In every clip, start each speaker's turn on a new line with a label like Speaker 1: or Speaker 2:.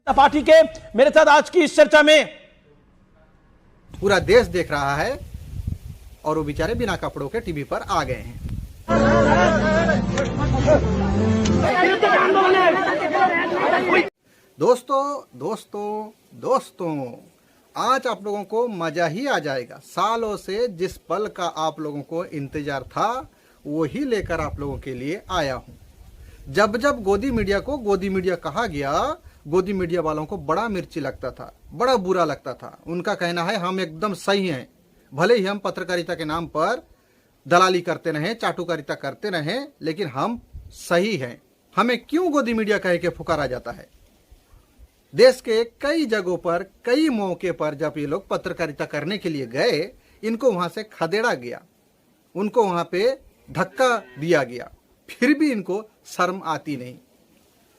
Speaker 1: Party के मेरे साथ आज की इस चर्चा में
Speaker 2: पूरा देश देख रहा है और वो बेचारे बिना कपड़ों के टीवी पर आ गए हैं। दोस्तों आज आप लोगों को मजा ही आ जाएगा। सालों से जिस पल का आप लोगों को इंतजार था वो ही लेकर आप लोगों के लिए आया हूं। जब जब गोदी मीडिया को गोदी मीडिया कहा गया, गोदी मीडिया वालों को बड़ा मिर्ची लगता था, बड़ा बुरा लगता था। उनका कहना है हम एकदम सही हैं, भले ही हम पत्रकारिता के नाम पर दलाली करते रहें, चाटुकारिता करते रहें, लेकिन हम सही हैं। हमें क्यों गोदी मीडिया कह के पुकारा जाता है? देश के कई जगहों पर, कई मौके पर जब ये लोग पत्रकारिता करने के लिए गए, इनको वहां से खदेड़ा गया, उनको वहां पे धक्का दिया गया, फिर भी इनको शर्म आती नहीं।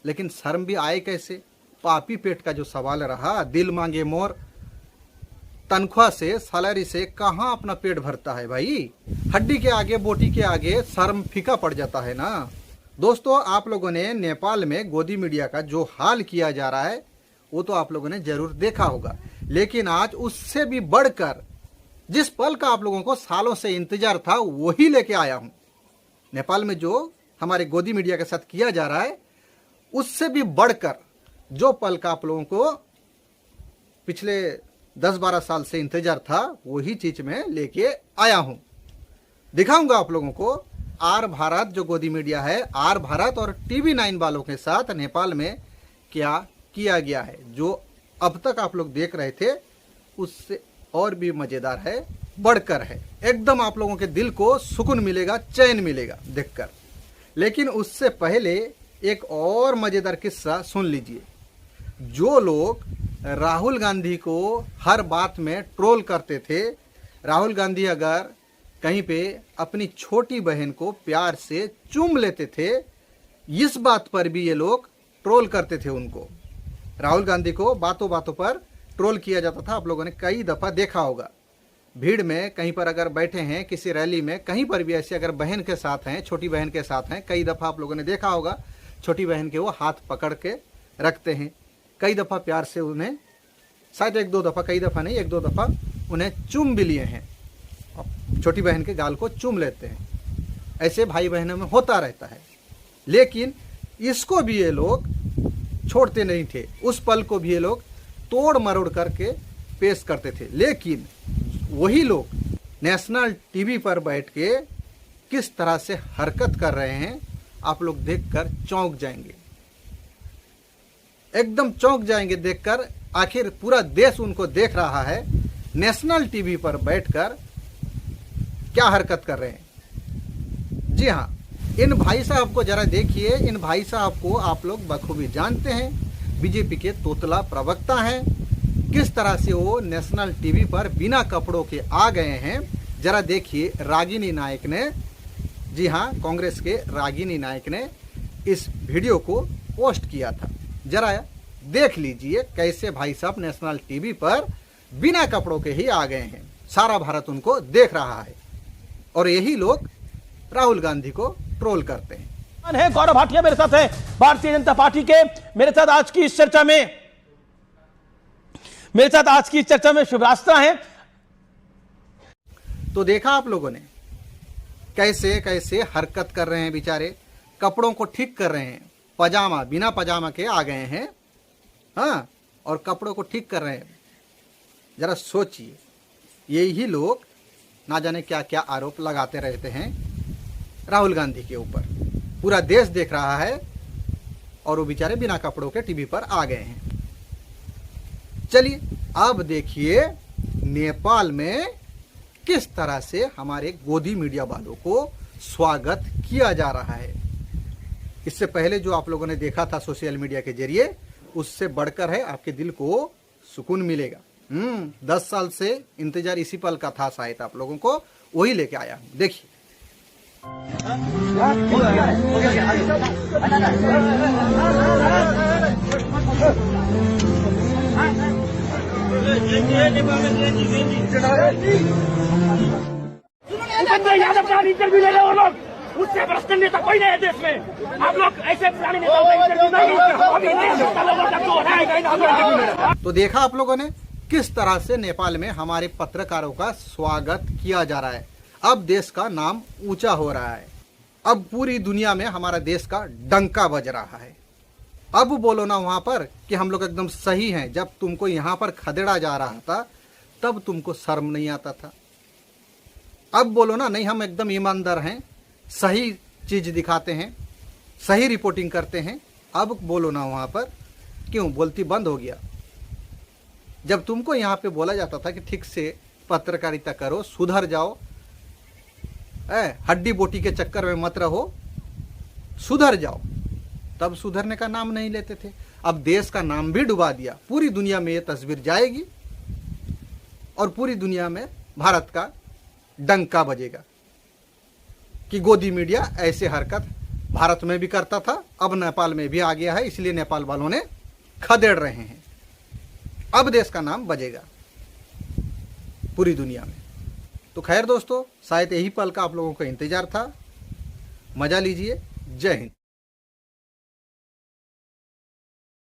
Speaker 2: लेकिन शर्म भी आए कैसे? पापी पेट का जो सवाल रहा, दिल मांगे मोर, तनख्वाह से, सैलरी से कहाँ अपना पेट भरता है भाई? हड्डी के आगे, बोटी के आगे शर्म फीका पड़ जाता है ना। दोस्तों, आप लोगों ने नेपाल में गोदी मीडिया का जो हाल किया जा रहा है वो तो आप लोगों ने जरूर देखा होगा, लेकिन आज उससे भी बढ़कर जिस पल का आप लोगों को सालों से इंतजार था वही लेके आया हूं। नेपाल में जो हमारे गोदी मीडिया के साथ किया जा रहा है उससे भी बढ़कर जो पल का आप लोगों को पिछले 10-12 साल से इंतजार था वही चीज में लेके आया हूं। दिखाऊंगा आप लोगों को आर भारत जो गोदी मीडिया है, आर भारत और TV9 वालों के साथ नेपाल में क्या किया गया है। जो अब तक आप लोग देख रहे थे उससे और भी मजेदार है, बढ़कर है। एकदम आप लोगों के दिल को सुकून मिलेगा, चैन मिलेगा देखकर। लेकिन उससे पहले एक और मजेदार किस्सा सुन लीजिए। जो लोग राहुल गांधी को हर बात में ट्रोल करते थे, राहुल गांधी अगर कहीं पे अपनी छोटी बहन को प्यार से चूम लेते थे, इस बात पर भी ये लोग ट्रोल करते थे उनको। राहुल गांधी को बातों बातों पर ट्रोल किया जाता था। आप लोगों ने कई दफ़ा देखा होगा। भीड़ में कहीं पर अगर बैठे हैं, किसी रैली में, कहीं पर भी ऐसे अगर बहन के साथ हैं, छोटी बहन के साथ हैं, कई दफ़ा आप लोगों ने देखा होगा छोटी बहन के वो हाथ पकड़ के रखते हैं। कई दफ़ा प्यार से उन्हें, शायद 1-2 दफ़ा, कई दफ़ा नहीं, 1-2 दफ़ा उन्हें चूम भी लिए हैं। छोटी बहन के गाल को चूम लेते हैं। ऐसे भाई बहनों में होता रहता है। लेकिन इसको भी ये लोग छोड़ते नहीं थे। उस पल को भी ये लोग तोड़ मरोड़ करके पेश करते थे। लेकिन वही लोग नेशनल टीवी पर बैठ के किस तरह से हरकत कर रहे हैं आप लोग देखकर चौंक जाएंगे, एकदम चौंक जाएंगे देखकर। आखिर पूरा देश उनको देख रहा है, नेशनल टीवी पर बैठकर क्या हरकत कर रहे हैं। जी हाँ, इन भाई साहब को जरा देखिए। इन भाई साहब को आप लोग बखूबी जानते हैं, बीजेपी के तोतला प्रवक्ता हैं। किस तरह से वो नेशनल टीवी पर बिना कपड़ों के आ गए हैं, जरा देखिए। रागिनी नायक ने, जी हाँ, कांग्रेस के रागिनी नायक ने इस वीडियो को पोस्ट किया था। जरा देख लीजिए कैसे भाई साहब नेशनल टीवी पर बिना कपड़ों के ही आ गए हैं। सारा भारत उनको देख रहा है और यही लोग राहुल गांधी को ट्रोल करते हैं।
Speaker 1: गौरव भाटिया मेरे साथ है, भारतीय जनता पार्टी के। मेरे साथ आज की इस चर्चा में शिवराज हैं।
Speaker 2: तो देखा आप लोगों ने कैसे कैसे हरकत कर रहे हैं बेचारे, कपड़ों को ठीक कर रहे हैं। पजामा, बिना पजामा के आ गए हैं, हाँ, और कपड़ों को ठीक कर रहे हैं। जरा सोचिए, यही लोग ना जाने क्या क्या आरोप लगाते रहते हैं राहुल गांधी के ऊपर। पूरा देश देख रहा है और वो बेचारे बिना कपड़ों के टीवी पर आ गए हैं। चलिए अब देखिए नेपाल में किस तरह से हमारे गोदी मीडिया वालों को स्वागत किया जा रहा है। इससे पहले जो आप लोगों ने देखा था सोशल मीडिया के जरिए, उससे बढ़कर है। आपके दिल को सुकून मिलेगा। 10 साल से इंतजार इसी पल का था शायद आप लोगों को, वही लेके आया हूं। देखिए
Speaker 3: यादव का इंटरव्यू ले रहे हो लोग।
Speaker 1: उससे भ्रष्ट नेता कोई नहीं है देश में। आप लोग ऐसे पुराने नेताओं का इंटरव्यू नहीं, अभी देश का लोगों का जो है।
Speaker 2: तो देखा आप लोगों ने किस तरह से नेपाल में हमारे पत्रकारों का स्वागत किया जा रहा है। अब देश का नाम ऊंचा हो रहा है, अब पूरी दुनिया में हमारा देश का डंका बज रहा है। अब बोलो ना वहां पर कि हम लोग एकदम सही हैं। जब तुमको यहाँ पर खदेड़ा जा रहा था तब तुमको शर्म नहीं आता था। अब बोलो ना नहीं हम एकदम ईमानदार हैं, सही चीज दिखाते हैं, सही रिपोर्टिंग करते हैं। अब बोलो ना वहां पर, क्यों बोलती बंद हो गया? जब तुमको यहाँ पे बोला जाता था कि ठीक से पत्रकारिता करो, सुधर जाओ, हड्डी बोटी के चक्कर में मत रहो, सुधर जाओ, तब सुधरने का नाम नहीं लेते थे। अब देश का नाम भी डुबा दिया। पूरी दुनिया में ये तस्वीर जाएगी और पूरी दुनिया में भारत का डंका बजेगा कि गोदी मीडिया ऐसे हरकत भारत में भी करता था, अब नेपाल में भी आ गया है, इसलिए नेपाल वालों ने खदेड़ रहे हैं। अब देश का नाम बजेगा पूरी दुनिया में। तो खैर दोस्तों, शायद यही पल का आप लोगों को इंतजार था। मजा लीजिए। जय हिंद।